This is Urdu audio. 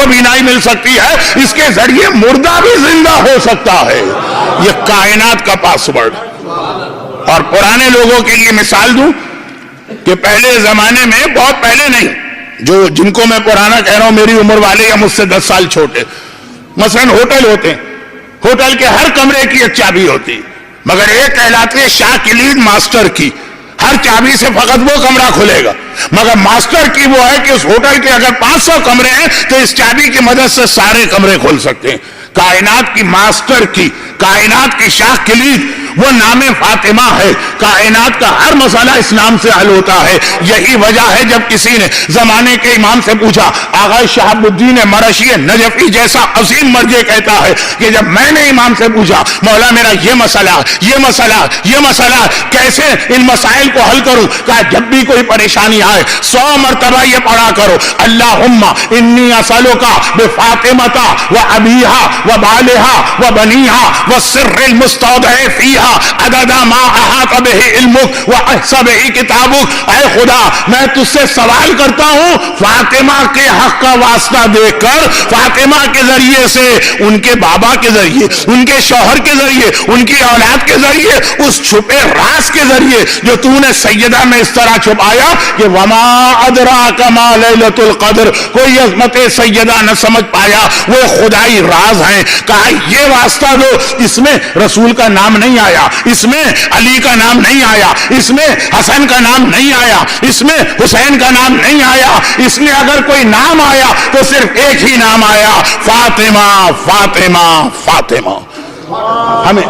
کو بینائی مل سکتی ہے، اس کے ذریعے مردہ بھی زندہ ہو سکتا ہے۔ یہ کائنات کا پاسورڈ۔ اور پرانے لوگوں کے لیے مثال دوں کہ پہلے زمانے میں، بہت پہلے نہیں، جن کو میں پرانا کہہ رہا ہوں میری عمر والے یا مجھ سے 10 سال چھوٹے، مثلا ہوٹل ہوتے ہیں، ہوٹل کے ہر کمرے کی ایک چابی ہوتی، مگر ایک کہلاتی ہے شاہ کلید ماسٹر کی، ہر چابی سے فقط وہ کمرہ کھلے گا، مگر ماسٹر کی وہ ہے کہ اس ہوٹل کے اگر 500 کمرے ہیں تو اس چابی کی مدد سے سارے کمرے کھول سکتے ہیں۔ کائنات کی ماسٹر کی، کائنات کی شاہ کلید وہ نام فاطمہ ہے۔ کائنات کا ہر مسئلہ اس نام سے حل ہوتا ہے۔ یہی وجہ ہے جب کسی نے زمانے کے امام سے پوچھا، آغا شہاب الدین مرشی نجفی جیسا عظیم مرجع کہتا ہے کہ جب میں نے امام سے پوچھا مولا میرا یہ مسئلہ کیسے ان مسائل کو حل کروں، کہا جب بھی کوئی پریشانی آئے 100 مرتبہ یہ پڑھا کرو، اللہم انی اسألک بفاطمۃ و ابیہا و بالہا و بنیہا والسر المستودع فیہا عدد ما احاط بہ علمک و احصى بہ کتابک۔ اے خدا میں تجھ سے سوال کرتا ہوں فاطمہ کے حق کا واسطہ دے کر، فاطمہ کے ذریعے سے، ان کے بابا کے ذریعے، ان کے شوہر کے ذریعے، ان کی اولاد کے ذریعے، اس چھپے راز کے ذریعے جو تو نے سیدہ میں اس طرح چھپایا کہ وما ادراک ما لیلۃ القدر، کوئی عظمت سیدہ نہ سمجھ پایا، وہ خدائی راز ہیں۔ کہا یہ واسطہ دو، اس میں رسول کا نام نہیں آیا، اس میں علی کا نام نہیں آیا، اس میں حسن کا نام نہیں آیا، اس میں حسین کا نام نہیں آیا، اس میں اگر کوئی نام آیا تو صرف ایک ہی نام آیا، فاطمہ فاطمہ فاطمہ۔ ہمیں